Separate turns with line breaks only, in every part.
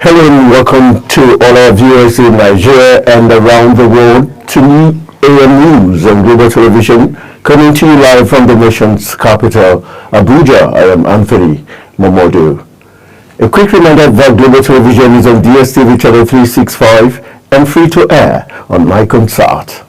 Hello and welcome to all our viewers in Nigeria and around the world to New AM News and Global Television, coming to you live from the nation's capital, Abuja. I am Anthony Momodu. A quick reminder that Global Television is on DSTV channel 365 and free to air on MyConsart.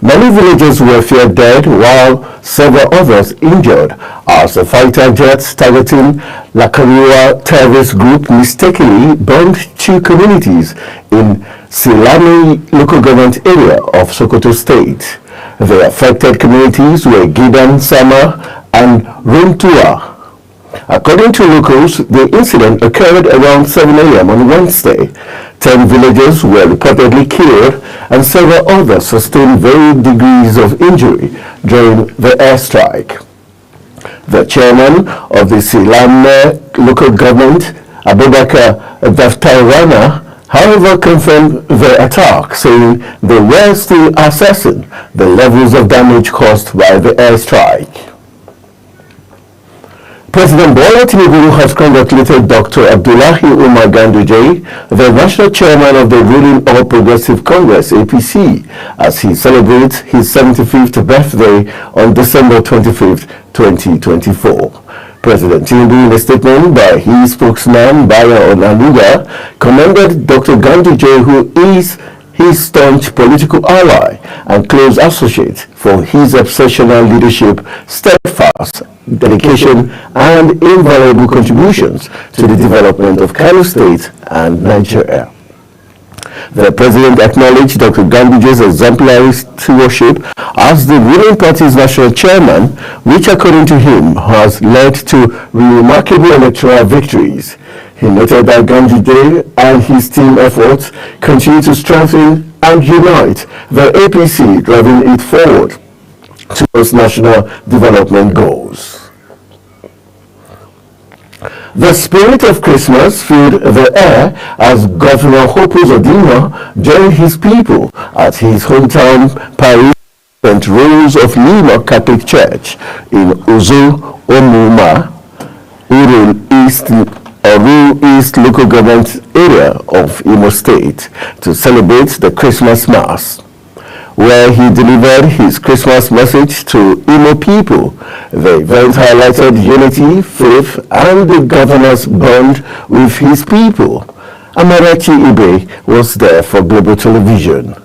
Many villagers were feared dead while several others injured as a fighter jet targeting Lakariwa terrorist group mistakenly burned two communities in Silame local government area of Sokoto State. The affected communities were Gidan Sama and Runtua. According to locals, the incident occurred around 7 a.m. on Wednesday. 10 villagers were reportedly killed and several others sustained varying degrees of injury during the airstrike. The chairman of the Silame local government, Abubakar Daftarana, however, confirmed the attack, saying they were still assessing the levels of damage caused by the airstrike. President Bola Tinubu has congratulated Dr. Abdullahi Umar Ganduje, the national chairman of the ruling All Progressive Congress (APC), as he celebrates his 75th birthday on December 25th, 2024. President Tinubu, in a statement by his spokesman Bayo Onanuga, commended Dr. Ganduje, who is his staunch political ally and close associate, for his exceptional leadership, steadfast dedication, and invaluable contributions to the development of Kano State and Nigeria. The president acknowledged Dr. Ganduje's exemplary stewardship as the ruling party's national chairman, which, according to him, has led to remarkable electoral victories. He noted that Ganduje and his team efforts continue to strengthen and unite the APC, driving it forward towards national development goals. The spirit of Christmas filled the air as Governor Hope Uzodinma joined his people at his hometown parish St. Rose of Lima Catholic Church in Uzo Omuma, Uru East local government area of Imo State, to celebrate the Christmas Mass, where he delivered his Christmas message to Imo people. The event highlighted unity, faith, and the governor's bond with his people. Amarachi Ibe was there for Global Television.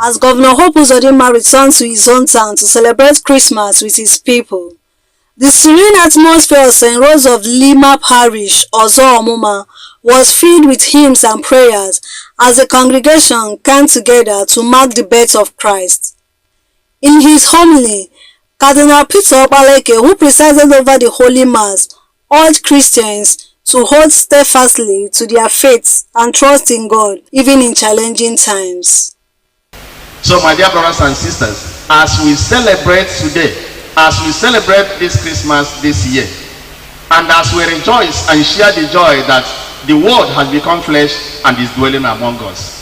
As Governor Hope Uzodinma returned to his hometown to celebrate Christmas with his people, the serene atmosphere of St. Rose of Lima Parish, Ozo Omuma, was filled with hymns and prayers as the congregation came together to mark the birth of Christ. In his homily, Cardinal Peter Obaleke, who presided over the Holy Mass, urged Christians to hold steadfastly to their faith and trust in God, even in challenging times.
So, my dear brothers and sisters, as we celebrate today, as we celebrate this Christmas this year, and as we rejoice and share the joy that the word has become flesh and is dwelling among us,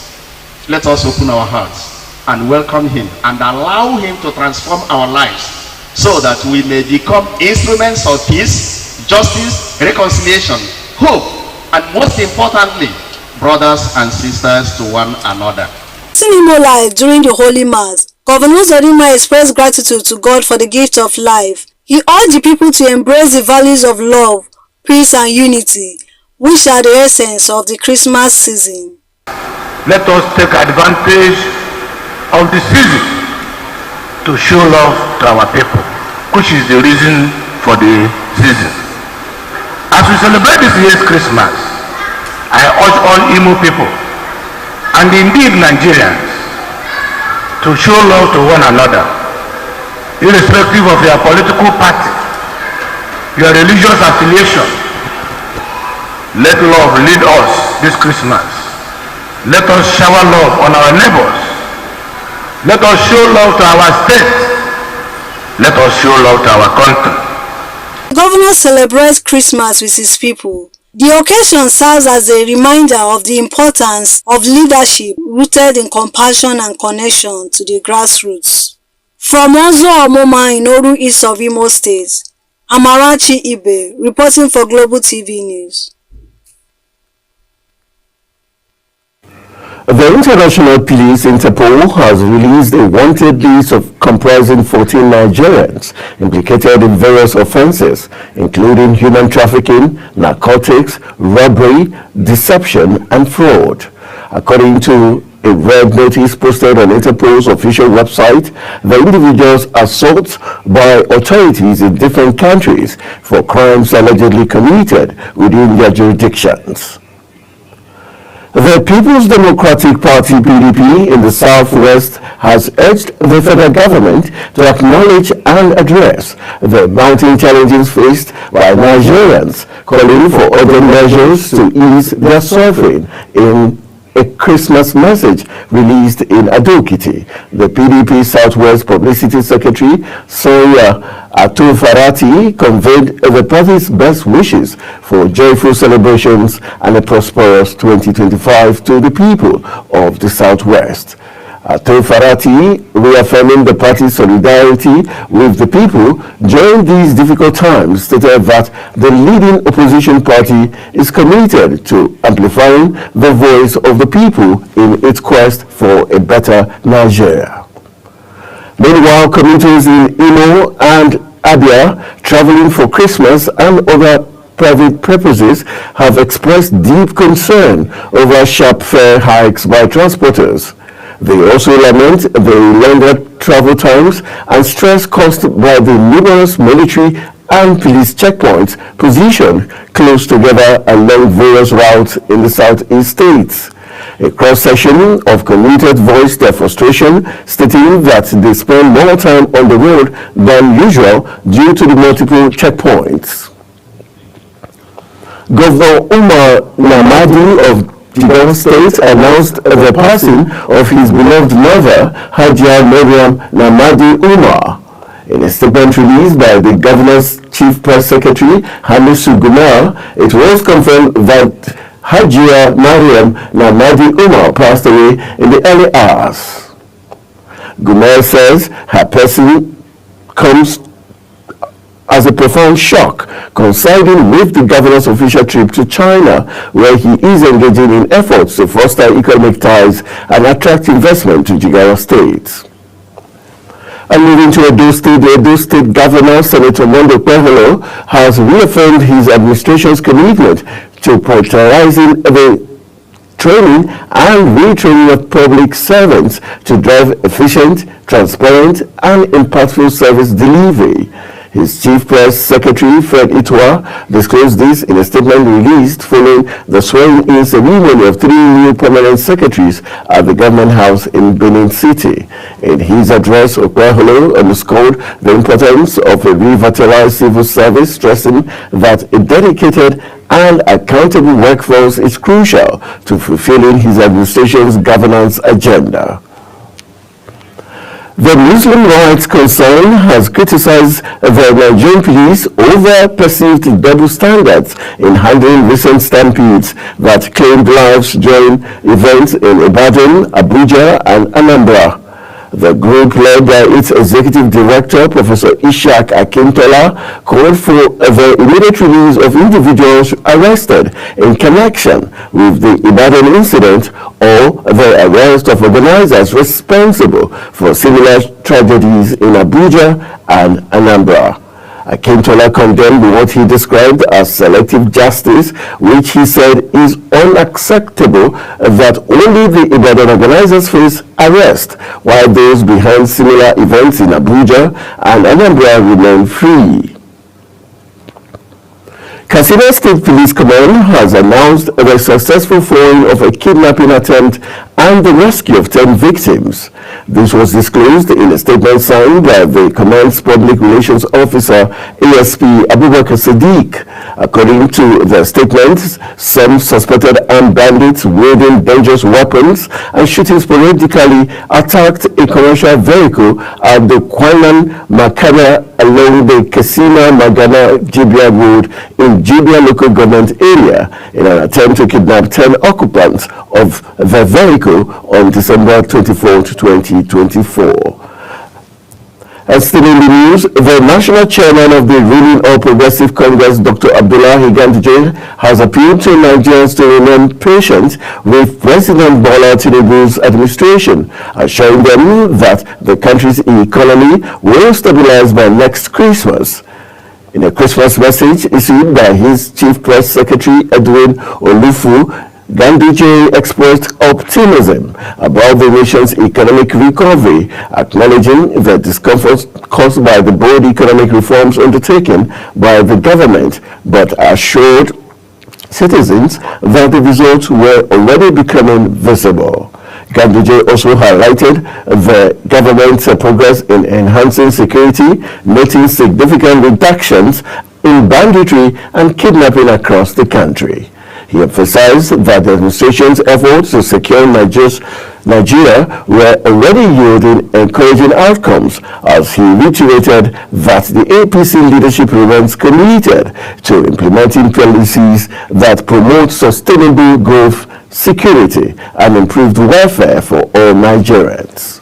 let us open our hearts and welcome him and allow him to transform our lives so that we may become instruments of peace, justice, reconciliation, hope, and most importantly, brothers and sisters to one another.
In Imo life during the Holy Mass, Governor Uzodinma expressed gratitude to God for the gift of life. He urged the people to embrace the values of love, peace, and unity, which are the essence of the Christmas season.
Let us take advantage of the season to show love to our people, which is the reason for the season. As we celebrate this year's Christmas, I urge all Imo people, and indeed Nigerians, to show love to one another, irrespective of your political party, your religious affiliation. Let love lead us this Christmas. Let us shower love on our neighbors. Let us show love to our state. Let us show love to our country.
The governor celebrates Christmas with his people. The occasion serves as a reminder of the importance of leadership rooted in compassion and connection to the grassroots. From Ozo Omuma in Oru East of Imo State, Amarachi Ibe reporting for Global TV News.
The International Police Interpol has released a wanted list of comprising 14 Nigerians implicated in various offenses, including human trafficking, narcotics, robbery, deception, and fraud. According to a red notice posted on Interpol's official website, the individuals are sought by authorities in different countries for crimes allegedly committed within their jurisdictions. The People's Democratic Party (PDP) in the Southwest has urged the federal government to acknowledge and address the mounting challenges faced by Nigerians, calling for other measures to ease their suffering in a Christmas message released in Ado-Ekiti. The PDP Southwest Publicity Secretary, Sonia Atofarati, conveyed the party's best wishes for joyful celebrations and a prosperous 2025 to the people of the Southwest. Atofarati, reaffirming the party's solidarity with the people during these difficult times, stated that the leading opposition party is committed to amplifying the voice of the people in its quest for a better Nigeria. Meanwhile, commuters in Imo and Abia traveling for Christmas and other private purposes have expressed deep concern over sharp fare hikes by transporters. They also lament the longer travel times and stress caused by the numerous military and police checkpoints positioned close together along various routes in the southeast states. A cross-section of commuters voiced their frustration, stating that they spend more time on the road than usual due to the multiple checkpoints. Governor Umar Namadi of Jigawa State announced the passing of his beloved mother, Hajia Maryam Namadi Umar. In a statement released by the governor's chief press secretary, Hamisu Gumar, it was confirmed that Hajia Maryam Namadi Umar passed away in the early hours. Gumar says her passing comes as a profound shock, coinciding with the governor's official trip to China, where he is engaging in efforts to foster economic ties and attract investment to Jigawa State. And moving to Edo State, the Edo State Governor, Senator Monday Okpeholo, has reaffirmed his administration's commitment to prioritizing the training and retraining of public servants to drive efficient, transparent, and impactful service delivery. His chief press secretary, Fred Itwa, disclosed this in a statement released following the swearing-in ceremony of 3 new permanent secretaries at the government house in Benin City. In his address, Okpeholo underscored the importance of a revitalized civil service, stressing that a dedicated and accountable workforce is crucial to fulfilling his administration's governance agenda. The Muslim Rights Concern has criticized the Nigerian police over perceived double standards in handling recent stampedes that claimed lives during events in Ibadan, Abuja, and Anambra. The group, led by its executive director, Professor Ishaq Akintola, called for the immediate release of individuals arrested in connection with the Ibadan incident or the arrest of organizers responsible for similar tragedies in Abuja and Anambra. Akintola condemned what he described as selective justice, which he said is unacceptable, that only the Ibadan organizers face arrest, while those behind similar events in Abuja and Anambra remain free. Katsina State Police Command has announced the successful foiling of a kidnapping attempt and the rescue of 10 victims. This was disclosed in a statement signed by the command's public relations officer, ASP Abubakar Sadiq. According to the statement, some suspected armed bandits wielding dangerous weapons and shooting sporadically attacked a commercial vehicle at the Kwanan Makana along the Katsina Magana Jibia Road in Jibia local government area in an attempt to kidnap 10 occupants of the vehicle on December 24, 2024. And still in the news, the national chairman of the ruling All Progressive Congress, Dr. Abdullahi Ganduje, has appealed to Nigerians to remain patient with President Bola Tinubu's administration, assuring them that the country's economy will stabilize by next Christmas. In a Christmas message issued by his chief press secretary, Edwin Olufu, Ganduje expressed optimism about the nation's economic recovery, acknowledging the discomfort caused by the bold economic reforms undertaken by the government, but assured citizens that the results were already becoming visible. Ganduje also highlighted the government's progress in enhancing security, noting significant reductions in banditry and kidnapping across the country. He emphasized that the administration's efforts to secure Nigeria were already yielding encouraging outcomes, as he reiterated that the APC leadership remains committed to implementing policies that promote sustainable growth, security, and improved welfare for all Nigerians.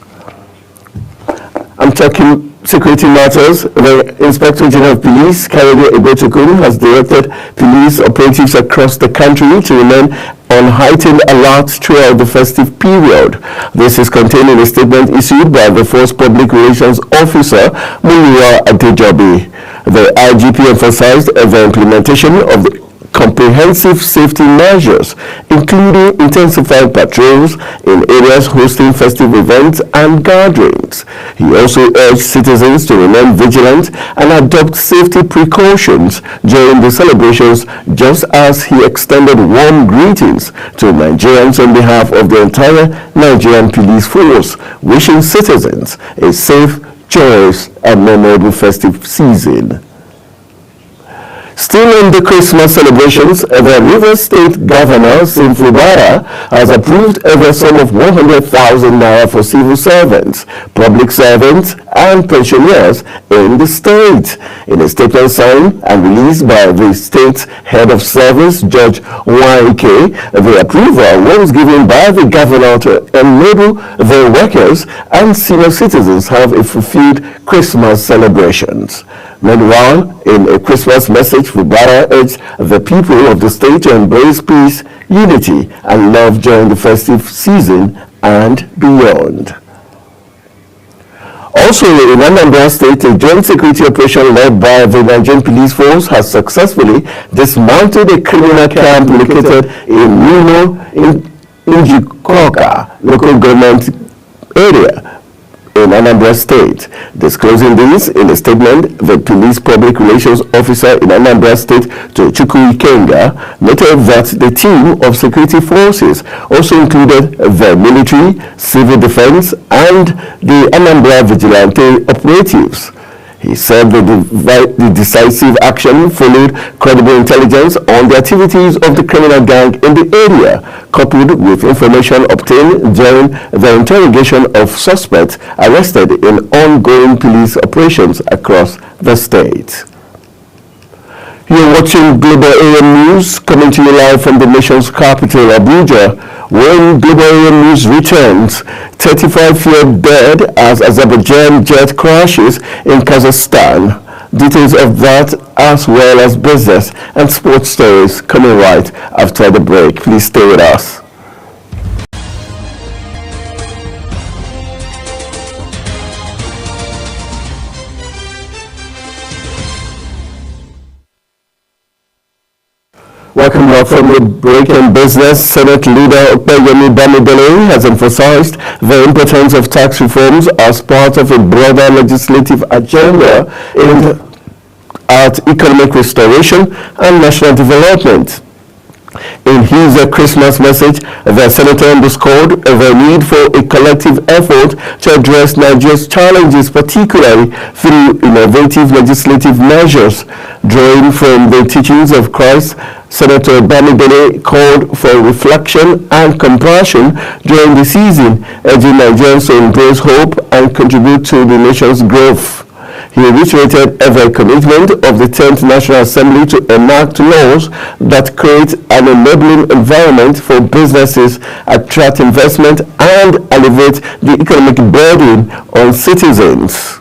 I'm talking security matters. The Inspector General of Police, Kayode Egbetokun, has directed police operatives across the country to remain on heightened alert throughout the festive period. This is contained in a statement issued by the Force Public Relations Officer, Muyiwa Adejobi. The IGP emphasized the implementation of the comprehensive safety measures, including intensified patrols in areas hosting festive events and gatherings. He also urged citizens to remain vigilant and adopt safety precautions during the celebrations, just as he extended warm greetings to Nigerians on behalf of the entire Nigerian police force, wishing citizens a safe, joyous, and memorable festive season. Still in the Christmas celebrations, the Rivers State Governor, Sim Fubara, has approved a sum of 100,000 naira for civil servants, public servants, and pensioners in the state. In a statement signed and released by the state's head of service, George Waike, the approval was given by the governor to enable the workers and senior citizens have a fulfilled Christmas celebrations. Meanwhile, in a Christmas message, Fubara urged the people of the state to embrace peace, unity, and love during the festive season and beyond. Also, in Anambra State, a joint security operation led by the Nigerian Police Force has successfully dismantled a criminal camp located in Nimo in Njikoka local government area in Anambra State. Disclosing this in a statement, the police public relations officer in Anambra State, Tochukwu Ikenga, noted that the team of security forces also included the military, civil defense, and the Anambra vigilante operatives. He said the decisive action followed credible intelligence on the activities of the criminal gang in the area, coupled with information obtained during the interrogation of suspects arrested in ongoing police operations across the state. You're watching Global AM News, coming to you live from the nation's capital, Abuja. When Global AM News returns, 35 feared dead as Azerbaijan jet crashes in Kazakhstan. Details of that, as well as business and sports stories, coming right after the break. Please stay with us. Welcome back from the break in business. Senate leader Opeyemi Bamidele has emphasized the importance of tax reforms as part of a broader legislative agenda aimed at economic restoration and national development. In his Christmas message, the senator underscored the need for a collective effort to address Nigeria's challenges, particularly through innovative legislative measures. Drawing from the teachings of Christ, Senator Bamidele called for reflection and compassion during the season, urging Nigerians to embrace hope and contribute to the nation's growth. He reiterated the commitment of the 10th National Assembly to enact laws that create an enabling environment for businesses, attract investment, and alleviate the economic burden on citizens.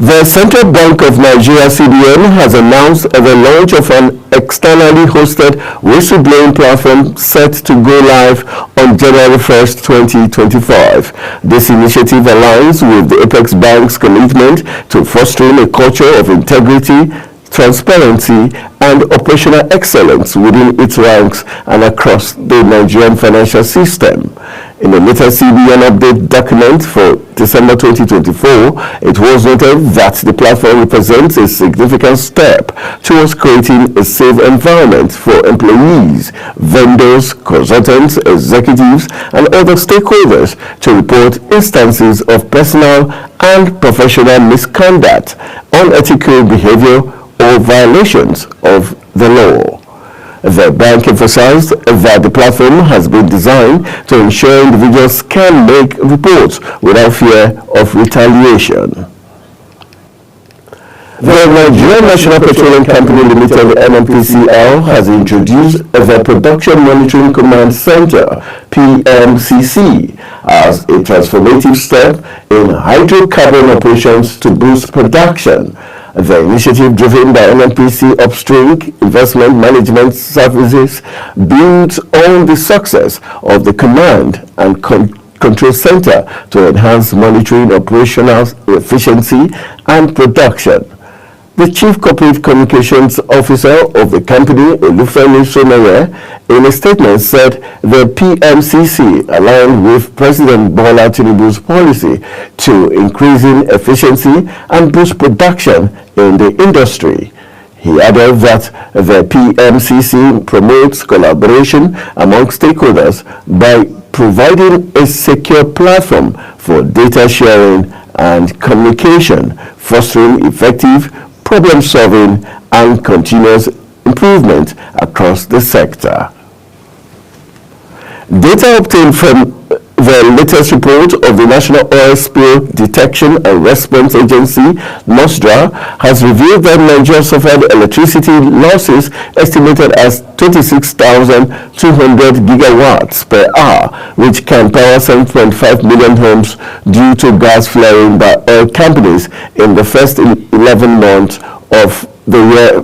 The Central Bank of Nigeria (CBN) has announced the launch of an externally hosted whistleblowing platform set to go live on January 1st, 2025. This initiative aligns with the Apex Bank's commitment to fostering a culture of integrity, transparency, and operational excellence within its ranks and across the Nigerian financial system. In a later CBN update document for December 2024, it was noted that the platform represents a significant step towards creating a safe environment for employees, vendors, consultants, executives, and other stakeholders to report instances of personal and professional misconduct, unethical behavior, or violations of the law. The bank emphasized that the platform has been designed to ensure individuals can make reports without fear of retaliation. The Nigerian National Petroleum Company Limited (NNPCL) has introduced the Production Monitoring Command Center (PMCC) as a transformative step in hydrocarbon operations to boost production. The initiative, driven by NNPC Upstream Investment Management Services, builds on the success of the Command and Control Center to enhance monitoring, operational efficiency, and production. The Chief Corporate Communications Officer of the company, Olufemi Sonere, in a statement said the PMCC aligned with President Bola Tinubu's policy to increasing efficiency and boost production in the industry. He added that the PMCC promotes collaboration among stakeholders by providing a secure platform for data sharing and communication, fostering effective problem-solving and continuous improvement across the sector. Data obtained from the latest report of the National Oil Spill Detection and Response Agency (NOSDRA) has revealed that Nigeria suffered electricity losses estimated as 26,200 gigawatts per hour, which can power 7.5 million homes due to gas flaring by oil companies in the first 11 months of the year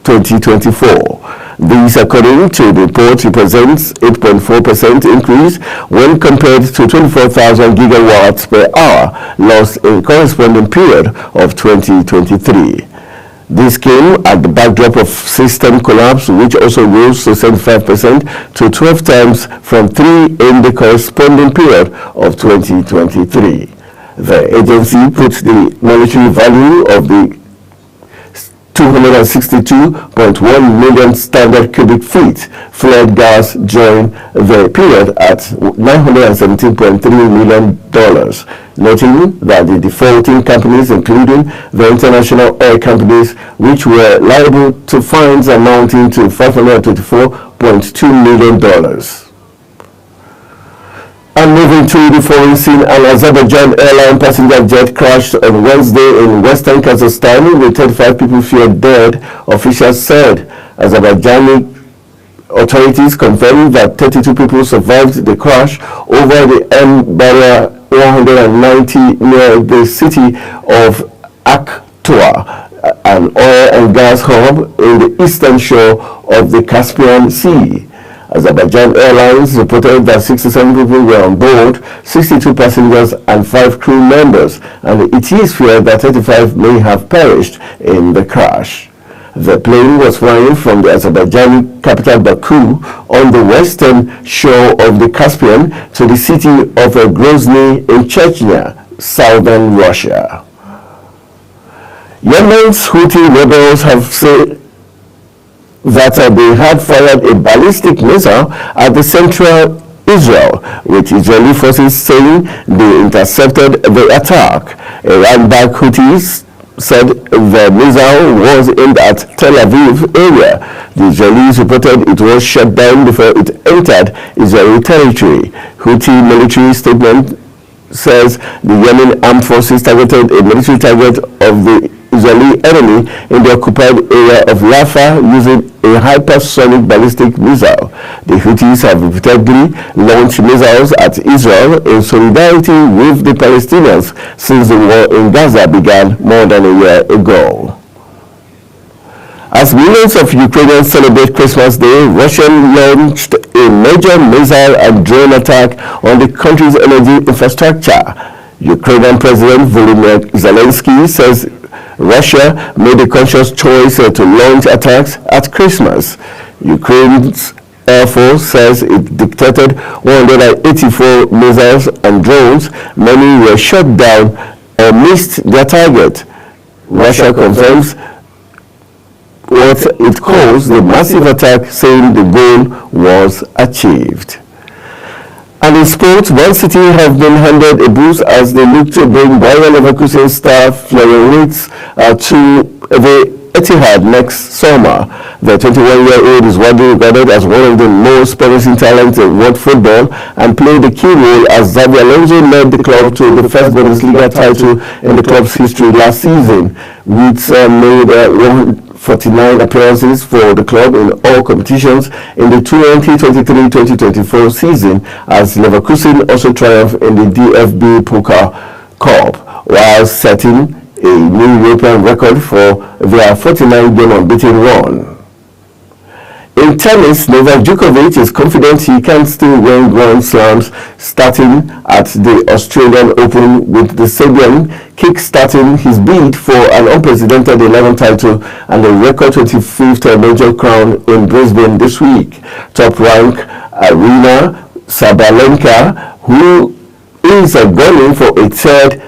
2024. This, according to the report, represents 8.4% increase when compared to 24,000 gigawatts per hour lost in corresponding period of 2023. This came at the backdrop of system collapse, which also rose to 75% to 12 times from 3 in the corresponding period of 2023. The agency puts the monetary value of the 262.1 million standard cubic feet flared gas during the period at $917.3 million, noting that the defaulting companies, including the international oil companies, which were liable to fines amounting to $524.2 million. And moving to the foreign scene, an Azerbaijan airline passenger jet crashed on Wednesday in western Kazakhstan with 35 people feared dead, officials said. Azerbaijani authorities confirmed that 32 people survived the crash over the M-Barrier 190 near the city of Aktau, an oil and gas hub in the eastern shore of the Caspian Sea. Azerbaijan Airlines reported that 67 people were on board, 62 passengers and 5 crew members, and it is feared that 35 may have perished in the crash. The plane was flying from the Azerbaijani capital Baku on the western shore of the Caspian to the city of Grozny in Chechnya, southern Russia. Yemen's Houthi rebels have said that they had fired a ballistic missile at the central Israel, with Israeli forces saying they intercepted the attack. Iran-backed Houthis said the missile was aimed at Tel Aviv area. The Israelis reported it was shot down before it entered Israeli territory. Houthi military statement says the Yemen armed forces targeted a military target of the Israeli enemy in the occupied area of Rafah using a hypersonic ballistic missile. The Houthis have repeatedly launched missiles at Israel in solidarity with the Palestinians since the war in Gaza began more than a year ago. As millions of Ukrainians celebrate Christmas Day, Russia launched a major missile and drone attack on the country's energy infrastructure. Ukrainian President Volodymyr Zelensky says Russia made a conscious choice to launch attacks at Christmas. Ukraine's Air Force says it detected 184 missiles and drones. Many were shot down or missed their target. Russia confirms what it calls the massive attack, saying the goal was achieved. And in sports, Man City have been handed a boost as they look to bring Bayer Leverkusen star Florian Wirtz to the Etihad next summer. The 21-year-old is widely regarded as one of the most promising talents in world football and played a key role as Xabi Alonso led the club to the first Bundesliga title in the club's history last season. Wirtz made 149 appearances for the club in all competitions in the 2023-2024 season, as Leverkusen also triumphed in the DFB Pokal Cup while setting a new European record for their 49-game unbeaten run. In tennis, Novak Djokovic is confident he can still win Grand Slams starting at the Australian Open, with the Serbian kick-starting his bid for an unprecedented 11th title and a record 25th major crown in Brisbane this week. Top rank Arina Sabalenka, who is gunning for a third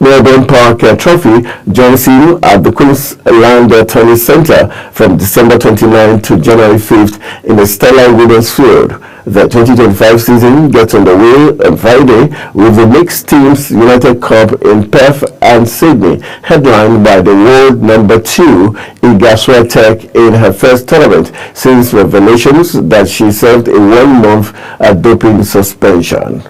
Melbourne Park Trophy, joins him at the Queensland Tennis Centre from December 29 to January 5th in the Stellar Women's Field. The 2025 season gets underway on Friday with the Mixed Teams United Cup in Perth and Sydney, headlined by the world number 2 Iga Swiatek in her first tournament since revelations that she served a 1-month doping suspension.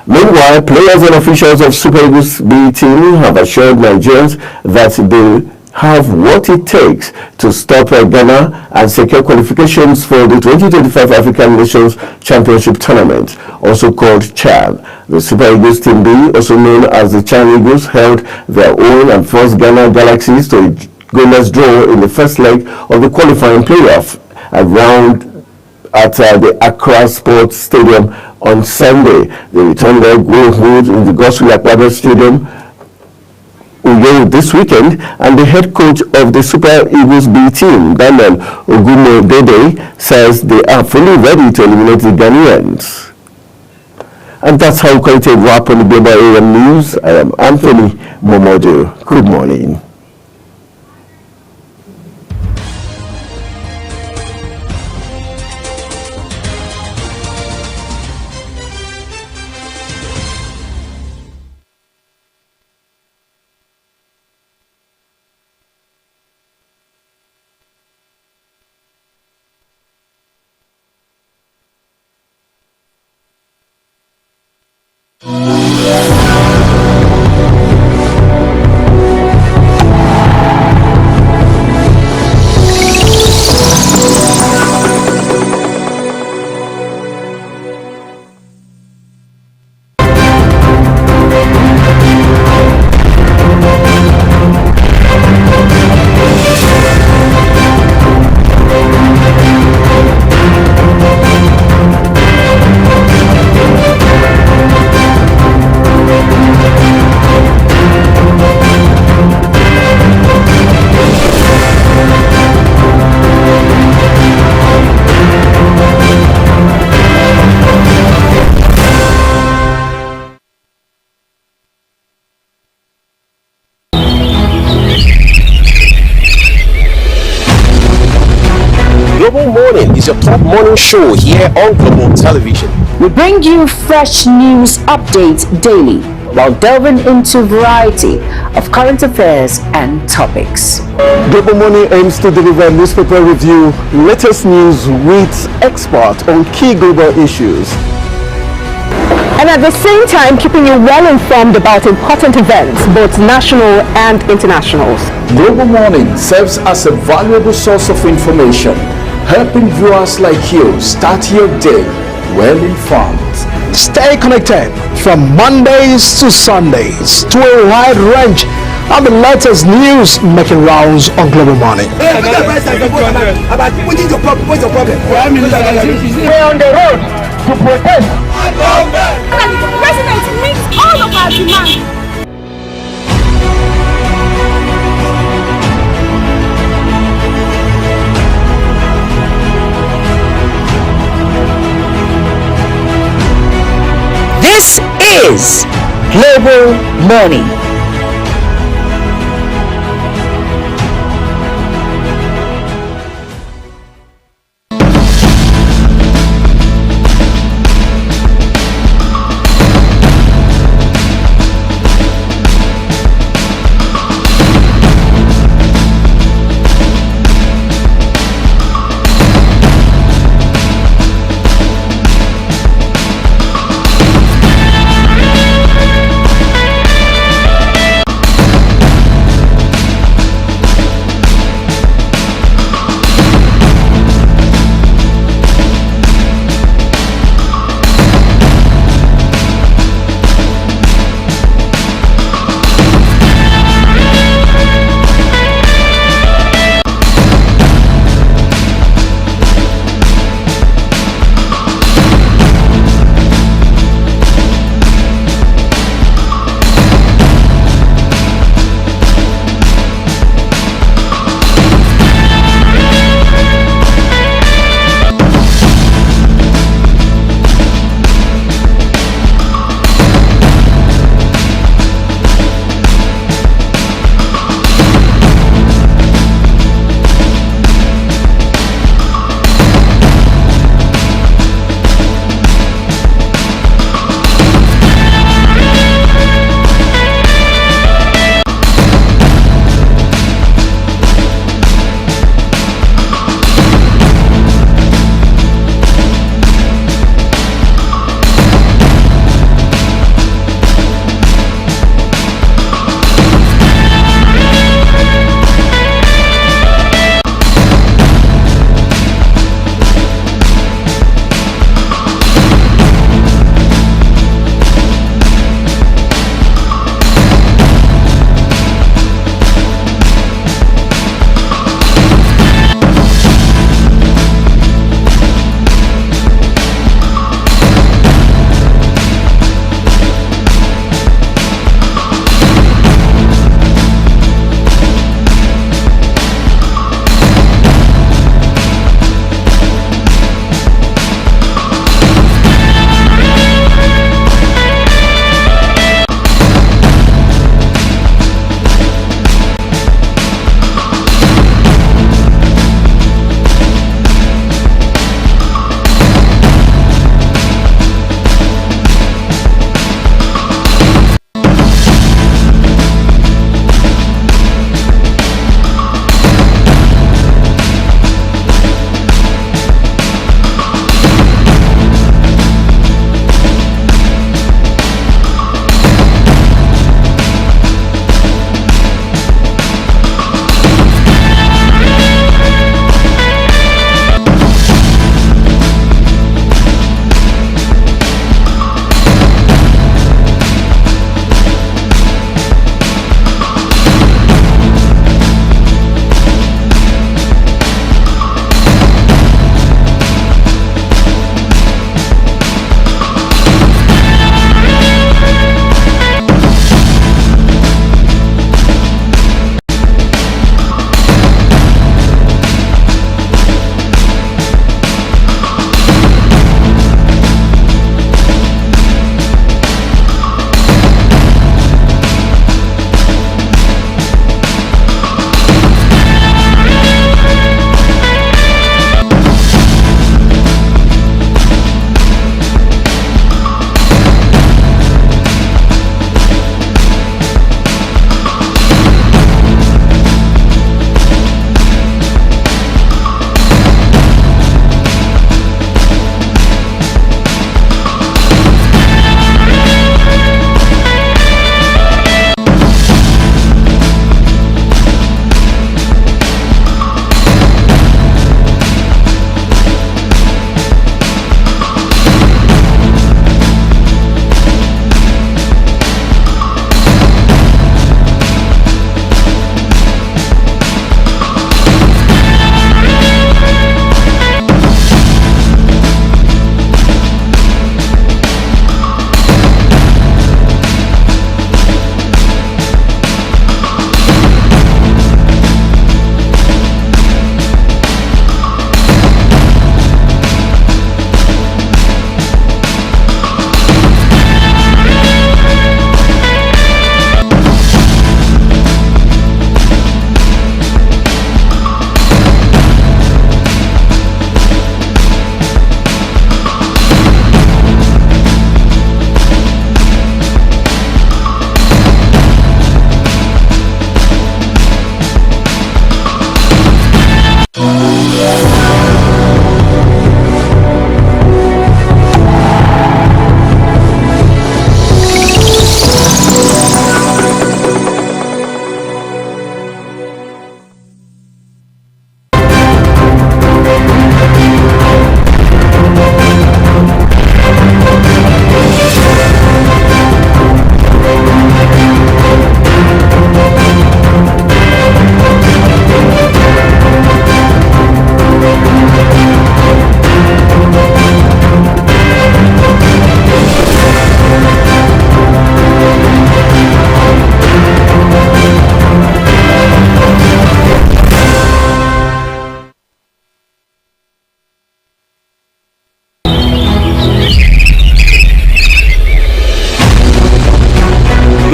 Meanwhile, players and officials of Super Eagles B team have assured Nigerians that they have what it takes to stop Ghana and secure qualifications for the 2025 African Nations Championship Tournament, also called CHAN. The Super Eagles Team B, also known as the CHAN Eagles, held their own and forced Ghana Galaxies to a goalless draw in the first leg of the qualifying playoff at the Accra Sports Stadium on Sunday. The return leg will hold in the Godswill Akpabio Stadium this weekend, and the head coach of the Super Eagles B team, Daniel Ogunmodede, says they are fully ready to eliminate the Ghanaians. And that's how we call it a wrap on the Global AM News. I am Anthony Momodu. Good morning.
Global Morning is your top morning show here on Global Television.
We bring you fresh news updates daily while delving into a variety of current affairs and topics.
Global Morning aims to deliver newspaper review, latest news with experts on key global issues.
and at the same time keeping you well informed about important events, both national and internationals.
Global Morning serves as a valuable source of information, helping viewers like you start your day well informed.
Stay connected from Mondays to Sundays to a wide range of the latest news making rounds on Global Morning.
We're on the road to protest.
The president meets all of our demands.
This is Global Morning.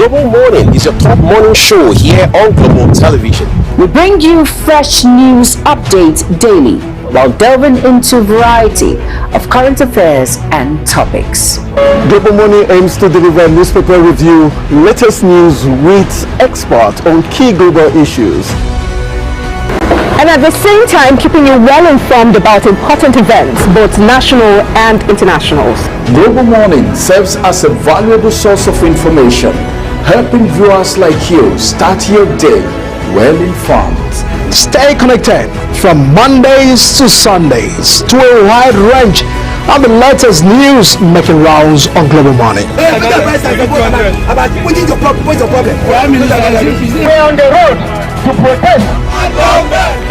Global Morning is your top morning show here on Global Television.
We bring you fresh news updates daily while delving into a variety of current affairs and topics.
Global Morning aims to deliver newspaper review, latest news with experts on key global issues.
And at the same time, keeping you well informed about important events, both national and international.
Global Morning serves as a valuable source of information, helping viewers like you start your day well informed.
Stay connected from Mondays to Sundays to a wide range of the latest news making rounds on Global Morning.
We're on the road to protest.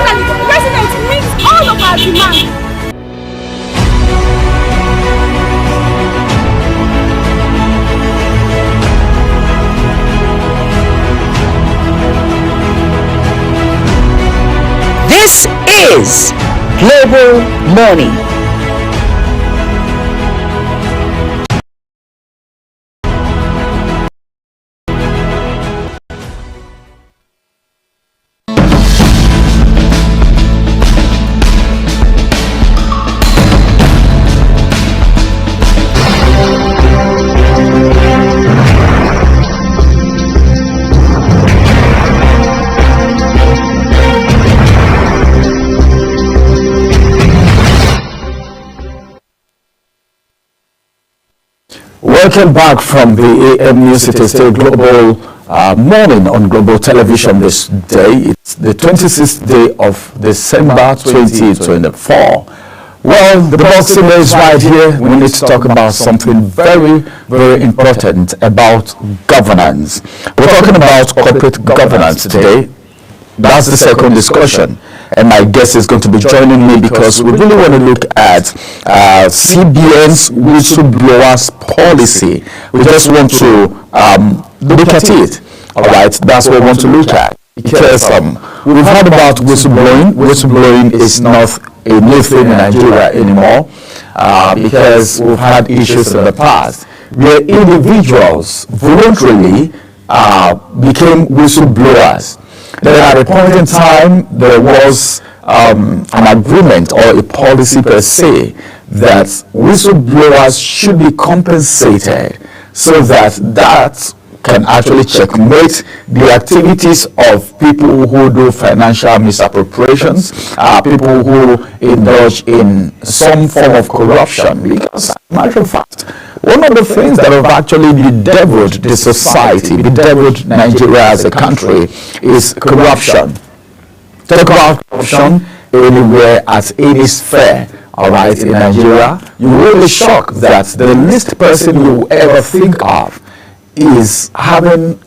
The president meets all of our demands.
This is Global Morning.
Welcome back from the AM News. It is still Global Morning on Global Television this day. It's the 26th day of December 2024. Well, the boxing is right here. We need to talk about something very, very important about governance. We're talking about corporate governance today. That's the second discussion. And my guest is going to be joining me because we really want to look at CBN's whistleblowers policy. We just want to look at it. All right, that's what we want to look at. Because we've heard about whistleblowing. Whistleblowing is not a new thing in Nigeria anymore because we've had issues in the past where individuals voluntarily became whistleblowers. Then at a point in time, there was an agreement or a policy per se that whistleblowers should be compensated so that that can actually checkmate the activities of people who do financial misappropriations, people who indulge in some form of corruption. Because, as a matter of fact, one of the things that have actually bedeviled the society, bedeviled Nigeria as a country, is corruption. Talk about corruption anywhere as it is fair. All right, in Nigeria, you will be shocked that the least person you ever think of is having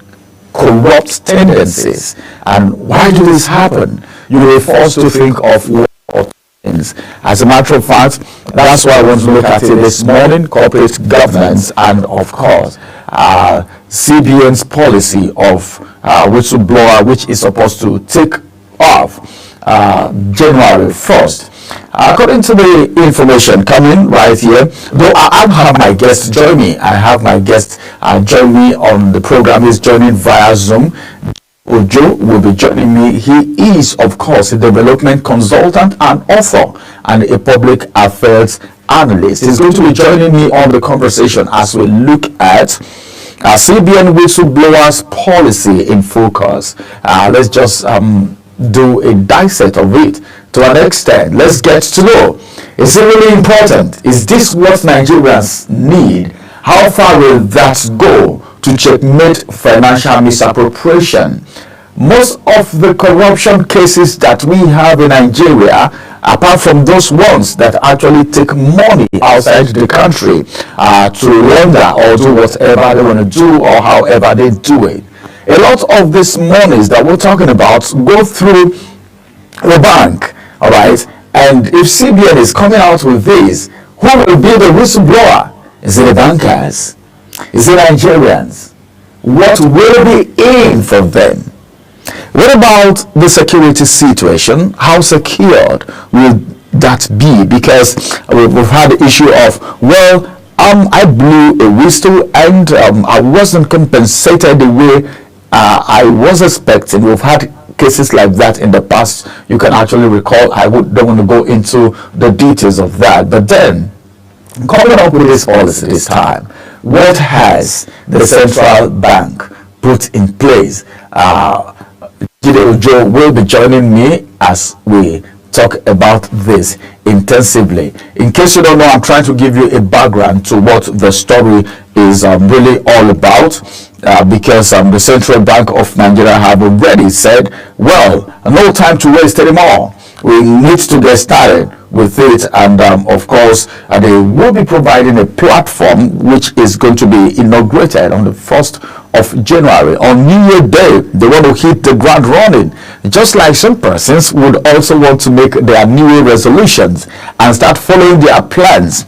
corrupt tendencies. And why do this happen? You will be forced to think of what things. As a matter of fact, that's why I want to look at it this morning: corporate governance, and of course CBN's policy of whistleblower, which is supposed to take off January 1st. According to the information coming right here, though I have my guest join me. I have my guest join me on the program. He's joining via Zoom. Ojo will be joining me. He is, of course, a development consultant and author and a public affairs analyst. He's going to be joining me on the conversation as we look at CBN whistleblowers policy in focus. Let's just do a dissect of it to an extent. Let's get to know, is it really important? Is this what Nigerians need? How far will that go to checkmate financial misappropriation? Most of the corruption cases that we have in Nigeria, apart from those ones that actually take money outside the country to launder or do whatever they want to do or however they do it, a lot of these monies that we're talking about go through the bank. All right, and if CBN is coming out with this, who will be the whistleblower? Is it the bankers? Is it Nigerians? What will be in for them? What about the security situation? How secured will that be? Because we've had the issue of, well, I blew a whistle and I wasn't compensated the way I was expecting. We've had cases like that in the past. You can actually recall. Don't want to go into the details of that. But then, coming up with this policy this time, what has the central bank put in place? Jide Ojo will be joining me as we talk about this intensively. In case you don't know, I'm trying to give you a background to what the story is really all about, because the Central Bank of Nigeria have already said, well, no time to waste anymore. We need to get started with it, and of course they will be providing a platform which is going to be inaugurated on the 1st of January. On New Year Day, they want to hit the ground running, just like some persons would also want to make their New Year resolutions and start following their plans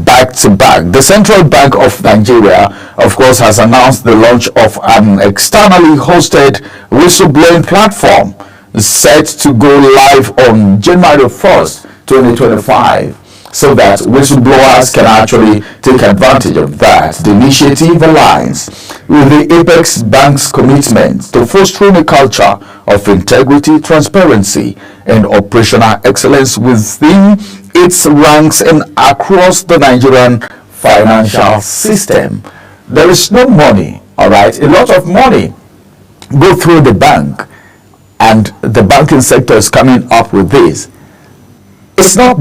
back to back. The Central Bank of Nigeria, of course, has announced the launch of an externally hosted whistleblowing platform set to go live on January 1st, 2025, so that whistleblowers can actually take advantage of that. The initiative aligns with the Apex Bank's commitment to fostering a culture of integrity, transparency, and operational excellence within its ranks and across the Nigerian financial system. There is no money, all right? A lot of money go through the bank, and the banking sector is coming up with this. It's not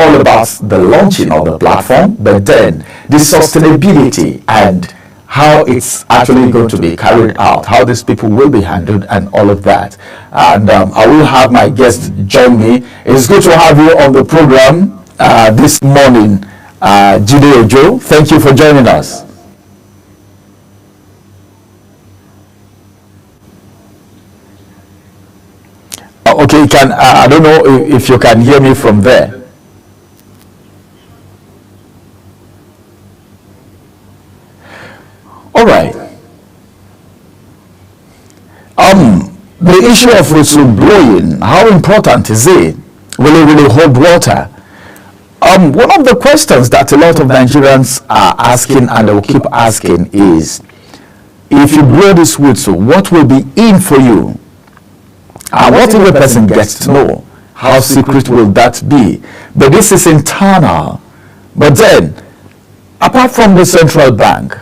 all about the launching of the platform, but then the sustainability and how it's actually going to be carried out, how these people will be handled, and all of that. And I will have my guest join me. It's good to have you on the program this morning, Jide Ojo. Thank you for joining us. Okay, I don't know if you can hear me from there. All right. The issue of whistleblowing, how important is it? Will it really hold water? One of the questions that a lot of Nigerians are asking, and they will keep asking, is if you blow this whistle, what will be in for you? What if a person gets to know? How secret will that be? But this is internal. But then, apart from the central bank,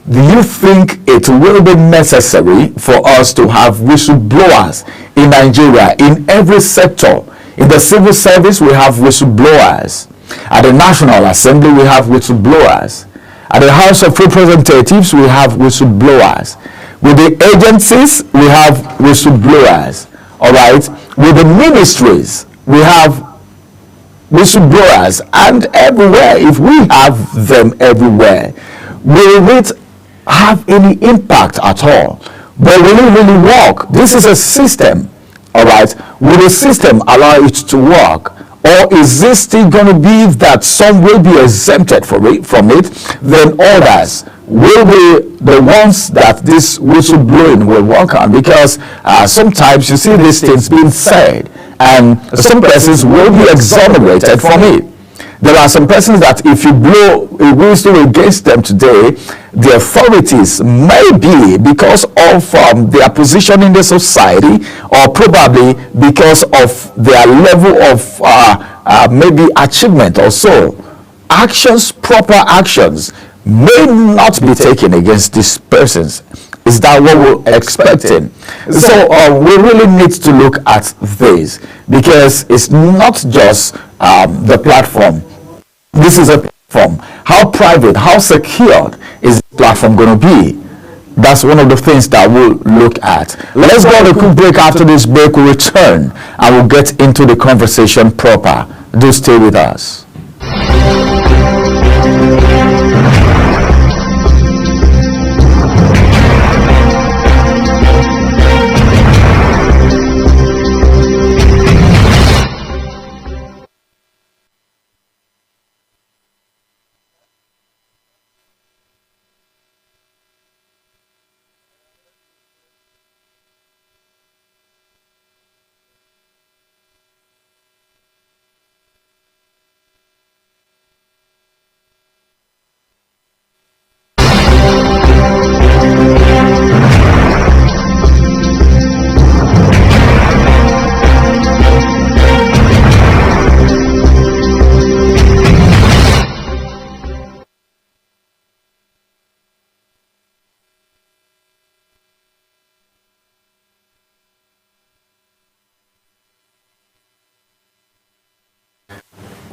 do you think it will be necessary for us to have whistleblowers in Nigeria in every sector? In the civil service, we have whistleblowers. At the National Assembly, we have whistleblowers. At the House of Representatives, we have whistleblowers. With the agencies, we have whistleblowers. All right, with the ministries, we have whistleblowers, and everywhere. If we have them everywhere, will it have any impact at all? But will it really work? This is a system, all right. Will the system allow it to work? Or is this still going to be that some will be exempted from it, then others will be the ones that this whistleblowing will work on? Because sometimes you see these things being said, and some persons will be exonerated from it. There are some persons that if you blow a whistle against them today, the authorities may be because of their position in the society, or probably because of their level of maybe achievement or so. Proper actions may not be taken against these persons. Is that what we're expecting? So we really need to look at this, because it's not just the platform. This is a platform. How private, how secured is the platform going to be? That's one of the things that we'll look at. Let's go on a quick break. After this break, we'll return and we'll get into the conversation proper. Do stay with us.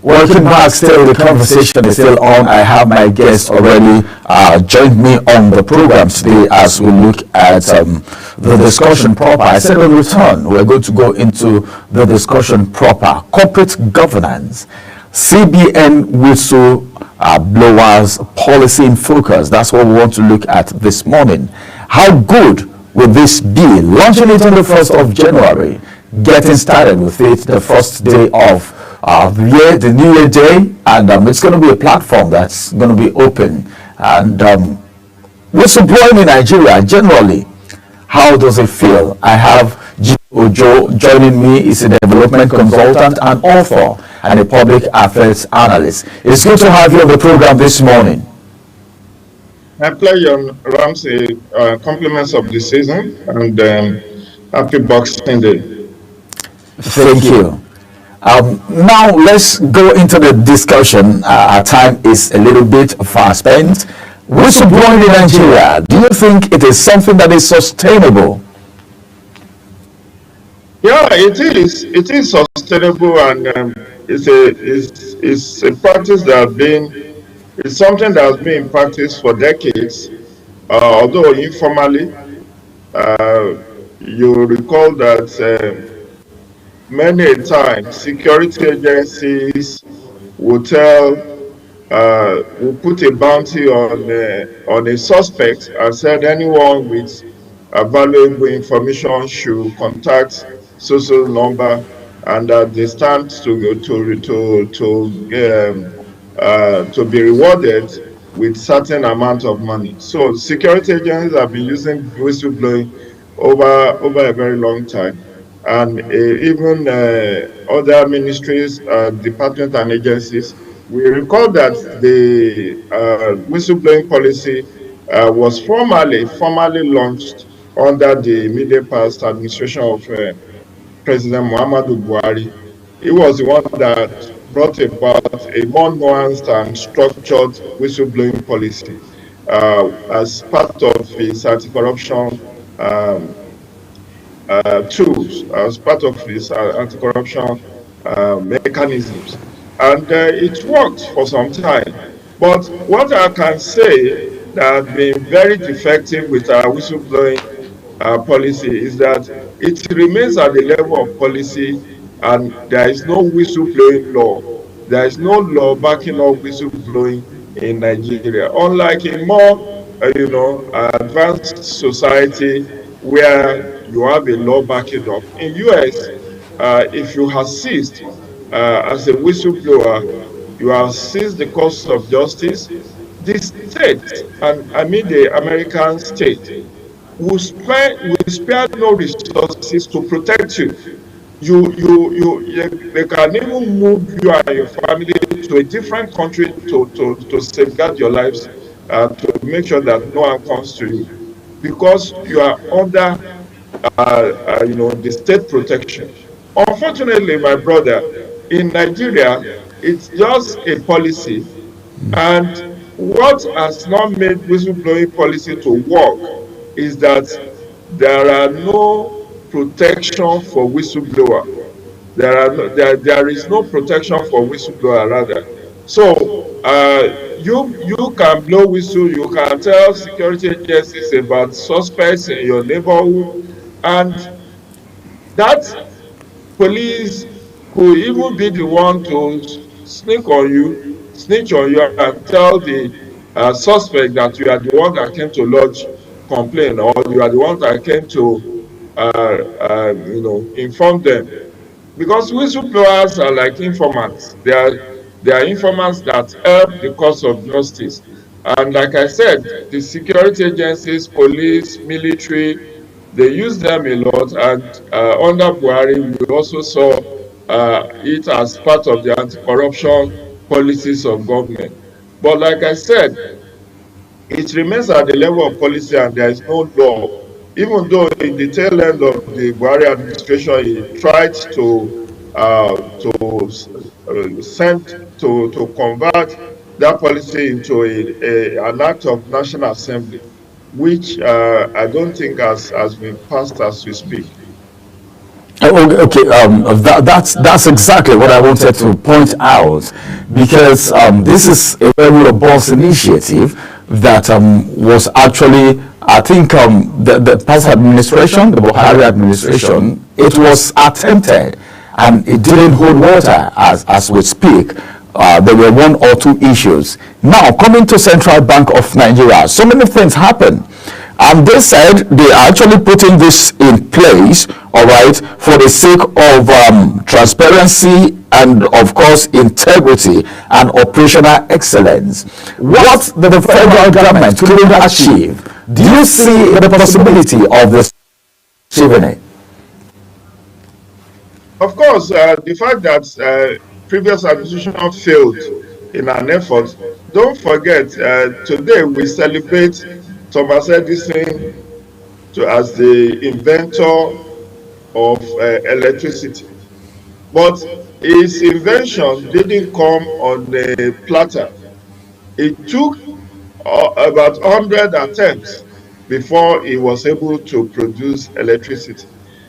Welcome back. Still, the conversation is still on. I have my guests already joined me on the program today as we look at the discussion proper. I said on return, we're going to go into the discussion proper. Corporate governance, CBN whistle blowers policy in focus. That's what we want to look at this morning. How good will this be? Launching it on the 1st of January, getting started with it the first day of the New Year Day, and it's going to be a platform that's going to be open. And whistleblowing in Nigeria generally, how does it feel? I have G. Ojo joining me. He's a development consultant and author and a public affairs analyst. It's good to have you on the program this morning.
My pleasure, Ramsey. Compliments of the season and happy Boxing Day.
Thank you. Now let's go into the discussion. Our time is a little bit far spent. Whistleblowing in Nigeria, do you think it is something that is sustainable?
Yeah, it is. It is sustainable, and it's a practice it's something that has been in practice for decades, although informally. You recall that many times security agencies will put a bounty on a suspect and said anyone with valuable information should contact social number, and that they stand to be rewarded with certain amount of money. So security agencies have been using whistleblowing over a very long time. And even other ministries, departments and agencies, we recall that the whistleblowing policy was formally launched under the immediate past administration of President Muhammadu Buhari. He was the one that brought about a more nuanced and structured whistleblowing policy as part of his anti-corruption tools, as part of his anti-corruption mechanisms. And it worked for some time. But what I can say that has been very defective with our whistleblowing policy is that it remains at the level of policy, and there is no whistleblowing law. There is no law backing up whistleblowing in Nigeria. Unlike in more, advanced society where you have a law backing up. In US, if you assist as a whistleblower, you assist the cause of justice. The state, and I mean the American state, will spare no resources to protect you. They can even move you and your family to a different country to safeguard your lives, to make sure that no one comes to you, because you are under the state protection. Unfortunately, my brother, in Nigeria, it's just a policy, and what has not made whistleblowing policy to work is that there are no protection for whistleblower. There is no protection for whistleblower rather. So you can blow whistle, you can tell security agencies about suspects in your neighborhood, and that police could even be the one to snitch on you and tell the suspect that you are the one that came to lodge complaint, or you are the one that came to inform them. Because whistleblowers are like informants. They are informants that help the cause of justice. And like I said, the security agencies, police, military, they use them a lot. And under Buhari, we also saw it as part of the anti-corruption policies of government. But like I said, it remains at the level of policy, and there is no law. Even though in the tail end of the Buhari administration, he tried to convert that policy into an act of National Assembly, which I don't think has been passed as we speak.
That's exactly what I wanted to point out, because this is a very robust initiative that was actually, I think, the past administration, the Buhari administration, it was attempted and it didn't hold water as we speak. There were one or two issues. Now, coming to Central Bank of Nigeria, so many things happen. And they said they are actually putting this in place, all right, for the sake of transparency and, of course, integrity and operational excellence. What the federal government couldn't achieve, do you see the possibility of this achieving it?
Of course, the fact that previous administration failed in an effort, don't forget, today we celebrate Thomas Edison as the inventor of electricity. But his invention didn't come on a platter. It took about 100 attempts before he was able to produce electricity.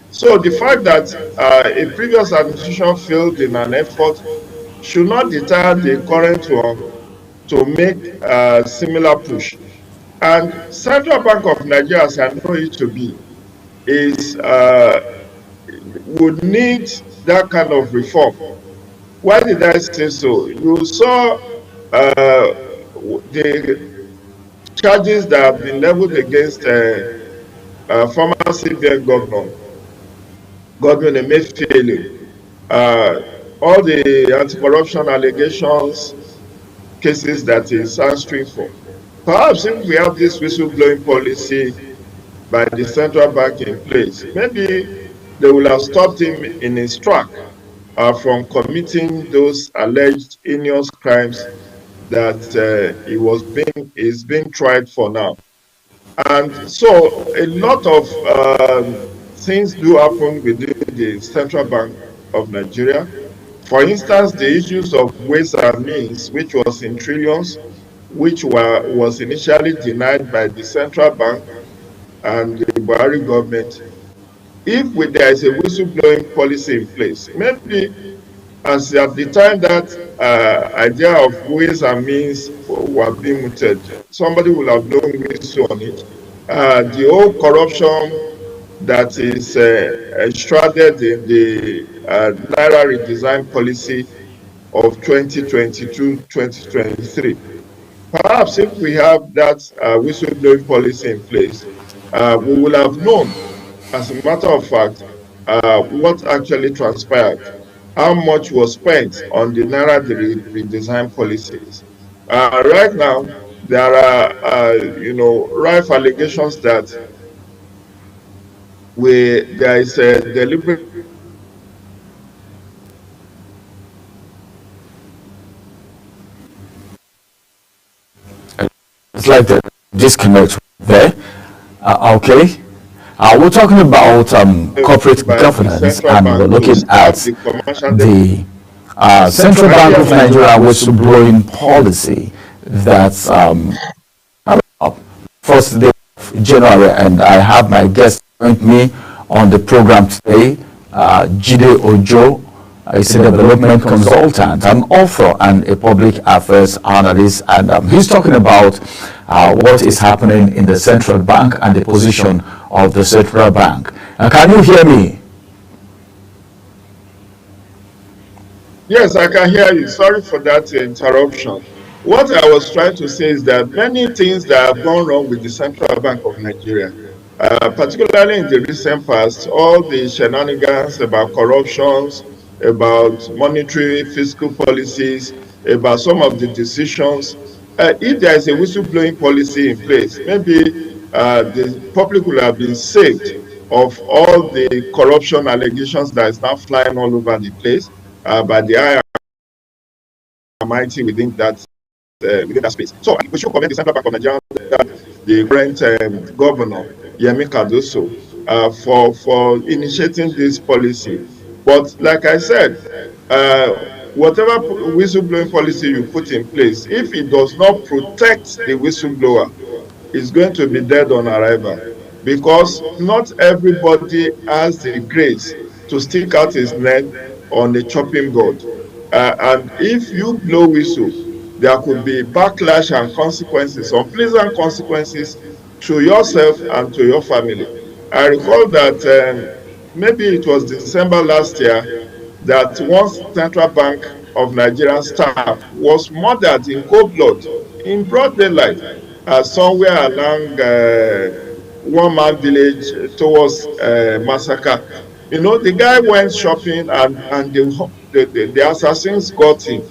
So the fact that a previous administration failed in an effort should not deter the current one to make a similar push. And Central Bank of Nigeria, as I know it to be, would need that kind of reform. Why did I say so? You saw the charges that have been leveled against former CBN governor, Godwin Emefiele, all the anti-corruption allegations, cases that he's answering for. Perhaps if we have this whistleblowing policy by the central bank in place, maybe they will have stopped him in his track from committing those alleged heinous crimes that is being tried for now. And so a lot of things do happen within the Central Bank of Nigeria. For instance, the issues of ways and means, which was in trillions, which was initially denied by the central bank and the Buhari government. If there is a whistleblowing policy in place, maybe as at the time that idea of ways and means were being mooted, somebody will have blown whistle on it. The whole corruption that is enshrouded in the Naira redesign policy of 2022-2023. Perhaps if we have that whistleblowing policy in place, we will have known, as a matter of fact, what actually transpired, how much was spent on the Naira redesign policies. Right now, there are, rife allegations that there is a deliberate
It's like the disconnect there. Okay. We're talking about corporate governance, and we're looking at the Central Bank of Nigeria whistleblowing policy that's first day of January, and I have my guest join me on the program today, Jide Ojo. He's a development consultant, an author, and a public affairs analyst, and he's talking about what is happening in the central bank and the position of the central bank. Can you hear me?
Yes, I can hear you. Sorry for that interruption. What I was trying to say is that many things that have gone wrong with the Central Bank of Nigeria, particularly in the recent past, all the shenanigans about corruptions, about monetary fiscal policies, about some of the decisions. If there is a whistleblowing policy in place, maybe the public will have been saved of all the corruption allegations that is now flying all over the place by the high mighty within that space. So we should commend the Central Bank of Nigeria, the current governor, Yemi Cardoso, for initiating this policy. But like I said, whatever whistleblowing policy you put in place, if it does not protect the whistleblower, it's going to be dead on arrival, because not everybody has the grace to stick out his neck on a chopping board. And if you blow whistle, there could be backlash and consequences, unpleasant consequences to yourself and to your family. I recall that maybe it was December last year that one Central Bank of Nigeria staff was murdered in cold blood, in broad daylight, somewhere along One Man Village towards Massacre. You know, the guy went shopping and the assassins got him.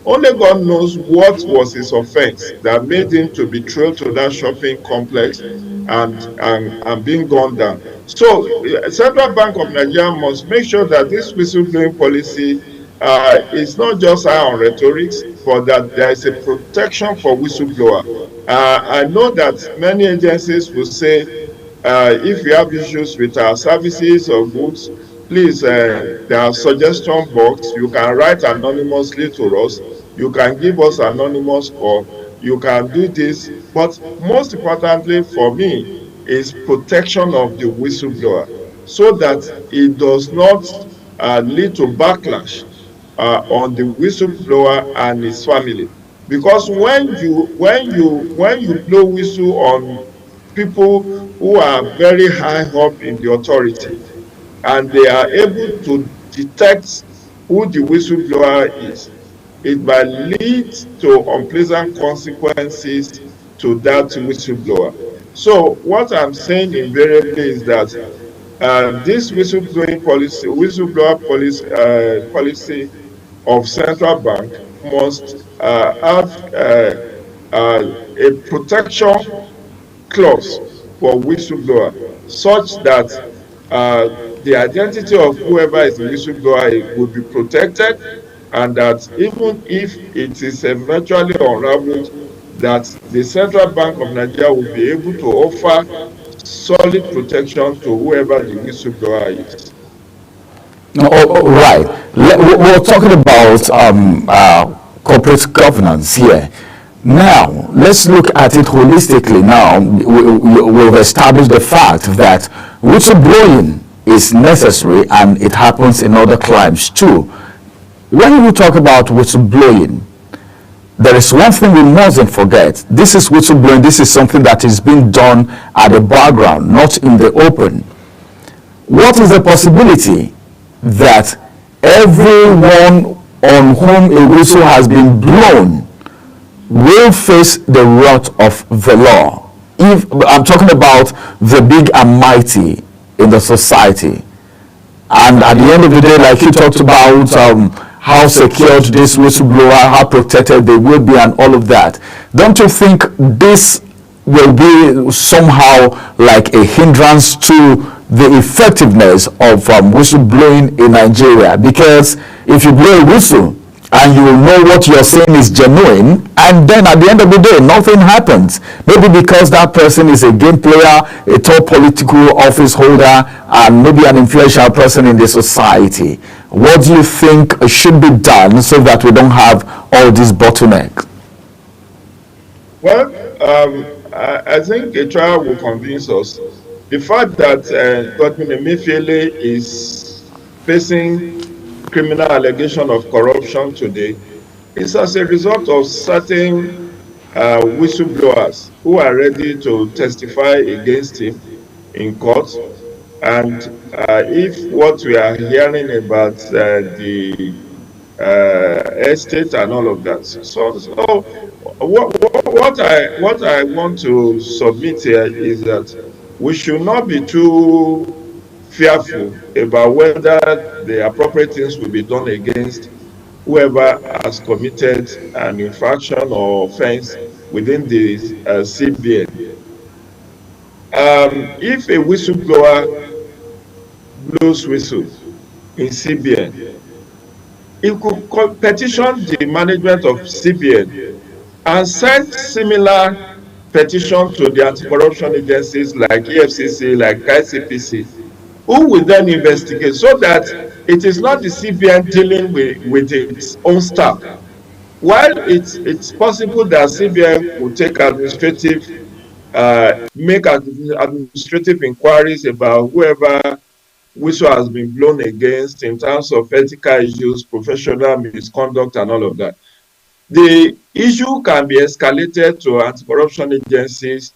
Only God knows what was his offense that made him to be trailed to that shopping complex and being gunned down. So, Central Bank of Nigeria must make sure that this whistleblowing policy is not just on rhetoric, but that there is a protection for whistleblower. I know that many agencies will say, if you have issues with our services or goods, please, there are suggestion box. You can write anonymously to us. You can give us anonymous call. You can do this. But most importantly for me is protection of the whistleblower, so that it does not lead to backlash on the whistleblower and his family. Because when you blow whistle on people who are very high up in the authority, and they are able to detect who the whistleblower is, it might lead to unpleasant consequences to that whistleblower. So what I'm saying invariably is that this whistleblower policy of Central Bank must have a protection clause for whistleblower, such that the identity of whoever is the whistleblower will be protected, and that even if it is eventually unraveled, that the Central Bank of Nigeria will be able to offer solid protection to whoever the whistleblower is.
No, right. We're talking about corporate governance here. Now, let's look at it holistically. Now, we've established the fact that whistleblowing is necessary and it happens in other climes too. When we talk about whistleblowing, there is one thing we mustn't forget. This is whistleblowing. This is something that is being done at the background, not in the open. What is the possibility that everyone on whom a whistle has been blown will face the wrath of the law? If I'm talking about the big and mighty in the society, and at the end of the day, like you talked about how secured this whistleblower, how protected they will be, and all of that, don't you think this will be somehow like a hindrance to the effectiveness of whistleblowing in Nigeria? Because if you blow a whistle and you will know what you're saying is genuine, and then at the end of the day nothing happens, maybe because that person is a game player, a top political office holder, and maybe an influential person in the society, what do you think should be done so that we don't have all these bottlenecks?
Well, I think a trial will convince us. The fact that Godwin Emefiele is facing criminal allegation of corruption today is as a result of certain whistleblowers who are ready to testify against him in court. And if what we are hearing about the estate and all of that, so what I want to submit here is that we should not be too fearful about whether the appropriate things will be done against whoever has committed an infraction or offense within the CBN. If a whistleblower blows whistle in CBN, it could petition the management of CBN and send similar petition to the anti-corruption agencies like EFCC, like ICPC, who will then investigate, so that it is not the CBN dealing with its own staff. While it's possible that CBN will take make administrative inquiries about whoever whistle has been blown against in terms of ethical issues, professional misconduct, and all of that. The issue can be escalated to anti-corruption agencies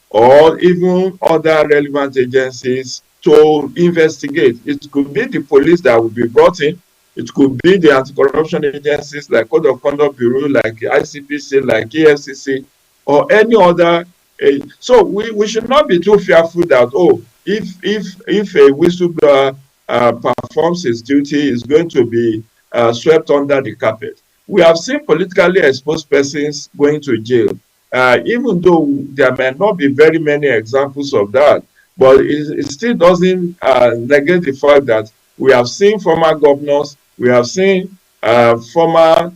or even other relevant agencies to investigate. It could be the police that will be brought in. It could be the anti-corruption agencies like Code of Conduct Bureau, like ICPC, like EFCC, or any other. So we should not be too fearful that, oh, if a whistleblower performs his duty, is going to be swept under the carpet. We have seen politically exposed persons going to jail, even though there may not be very many examples of that, but it still doesn't negate the fact that we have seen former governors, we have seen former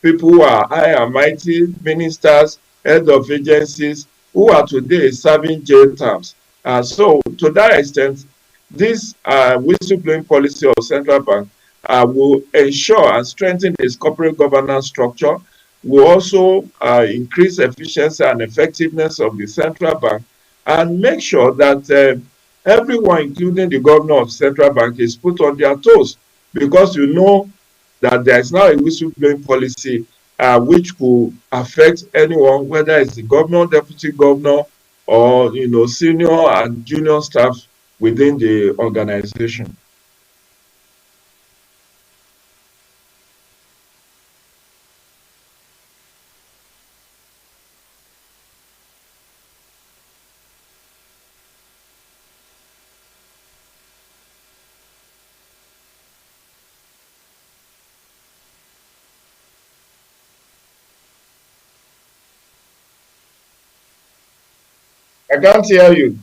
people who are high and mighty, ministers, head of agencies, who are today serving jail terms. So to that extent, this whistleblowing policy of central bank will ensure and strengthen its corporate governance structure, will also increase efficiency and effectiveness of the central bank, and make sure that everyone, including the governor of central bank, is put on their toes, because you know that there is now a whistleblowing policy which could affect anyone, whether it's the governor, deputy governor, or senior and junior staff within the organization. I can't hear you.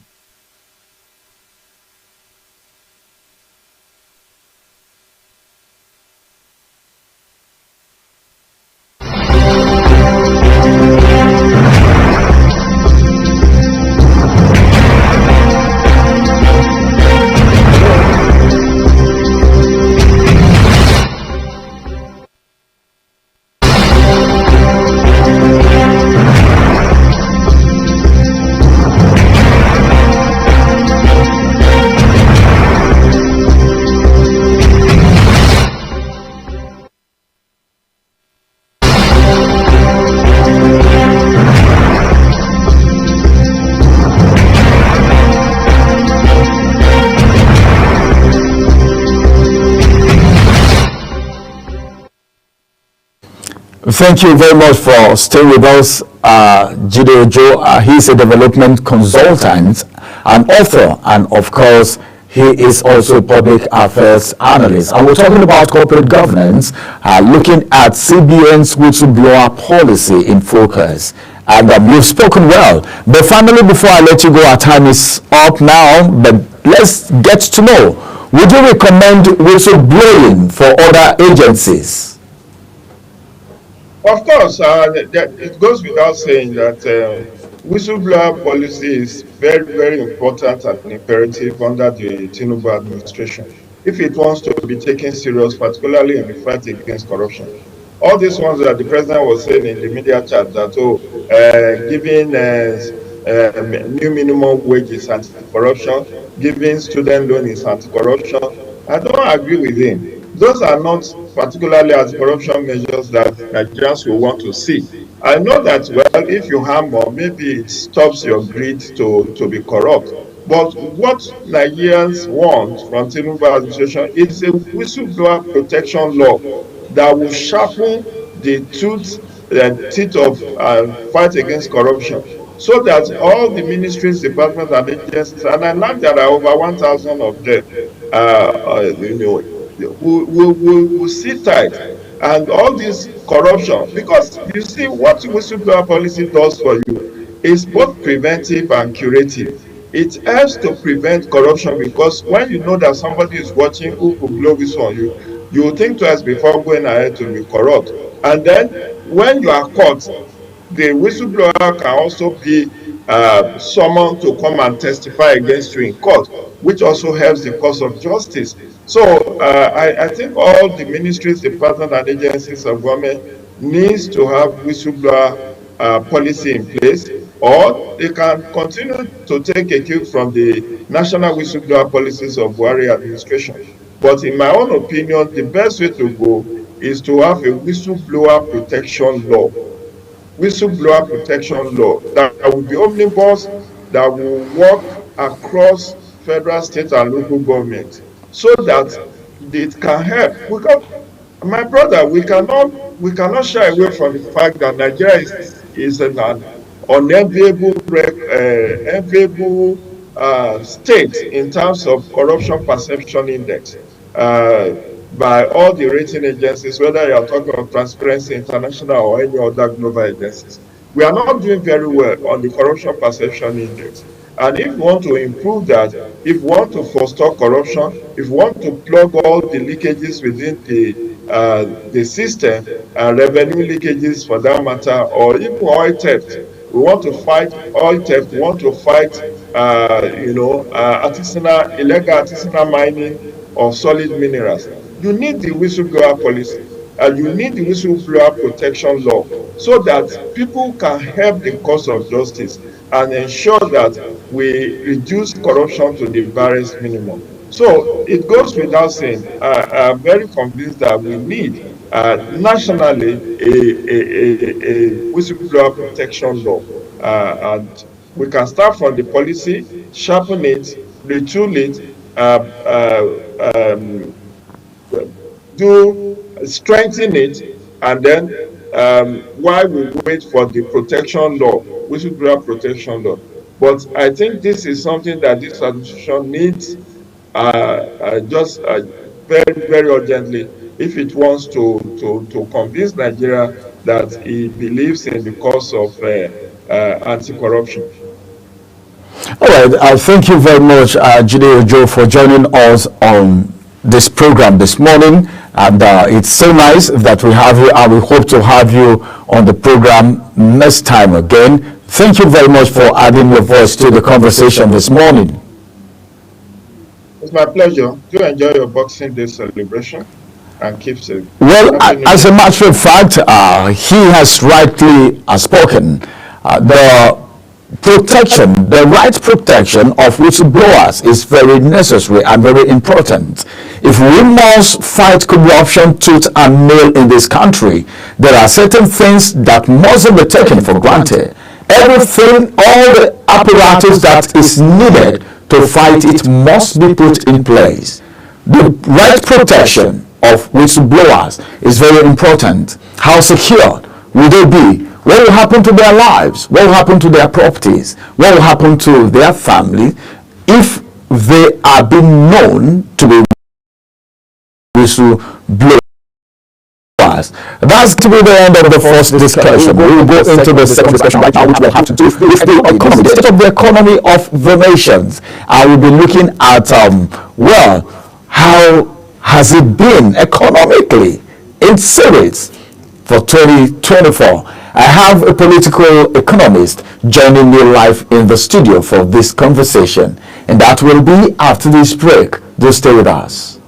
Thank you very much for staying with us, Jide Ojo. He's a development consultant, an author, and of course, he is also a public affairs analyst. And we're talking about corporate governance, looking at CBN's whistleblower policy in focus. And you've spoken well. But finally, before I let you go, our time is up now, but let's get to know. Would you recommend whistleblowing for other agencies?
Of course, it goes without saying that whistleblower policy is very, very important and imperative under the Tinubu administration, if it wants to be taken serious, particularly in the fight against corruption. All these ones that the president was saying in the media chat, that giving new minimum wage is anti-corruption, giving student loan is anti-corruption, I don't agree with him. Those are not particularly anti-corruption measures that Nigerians will want to see. I know that, well, if you harm more, maybe it stops your greed to be corrupt. But what Nigerians want from Tinubu administration is a whistleblower protection law that will sharpen the teeth of fight against corruption, so that all the ministries, departments, and agencies, and I know there are over 1,000 of them, will sit tight, and all this corruption, because you see what whistleblower policy does for you is both preventive and curative. It helps to prevent corruption, because when you know that somebody is watching who will blow whistle on you, you will think twice before going ahead to be corrupt. And then when you are caught, the whistleblower can also be summoned to come and testify against you in court, which also helps the cause of justice. So I think all the ministries, departments, and agencies of government needs to have whistleblower policy in place. or they can continue to take a cue from the national whistleblower policies of Buhari administration. But in my own opinion, the best way to go is to have a whistleblower protection law. Whistleblower protection law that will be omnibus, that will work across federal, state, and local government, so that it can help. Because, my brother, we cannot shy away from the fact that Nigeria is an unenviable state in terms of corruption perception index by all the rating agencies, whether you are talking of Transparency International or any other global agencies. We are not doing very well on the corruption perception index. And if we want to improve that, if we want to forestall corruption, if we want to plug all the leakages within the system, revenue leakages for that matter, or even oil theft, we want to fight oil theft, we want to fight, illegal artisanal mining of solid minerals. You need the whistleblower policy, and you need the whistleblower protection law, so that people can help the cause of justice and ensure that we reduce corruption to the barest minimum. So it goes without saying, I'm very convinced that we need nationally a whistleblower protection law. And we can start from the policy, sharpen it, retool it, strengthen it, and then while we wait for the protection law, whistleblower protection law. But I think this is something that this administration needs very, very urgently if it wants to convince Nigeria that it believes in the cause of anti-corruption.
All right, thank you very much, Jide Ojo, for joining us on this program this morning. And it's so nice that we have you, and we hope to have you on the program next time again. Thank you very much for adding your voice to the conversation this morning.
It's my pleasure. Do enjoy your Boxing Day celebration and keep safe.
Well, as a matter of fact, he has rightly spoken. The right protection of whistleblowers is very necessary and very important. If we must fight corruption tooth and nail in this country, there are certain things that mustn't be taken for granted. Everything, all the apparatus that is needed to fight it must be put in place. The right protection of whistleblowers is very important. How secure will they be? What will happen to their lives? What will happen to their properties? What will happen to their family if they are being known to be whistleblowers? That's to be the end of the first discussion. We will go into the second discussion right now, which will have to do with the economy, the state of the economy of the nations. I will be looking at, how has it been economically in series for 2024? I have a political economist joining me live in the studio for this conversation, and that will be after this break. Do stay with us.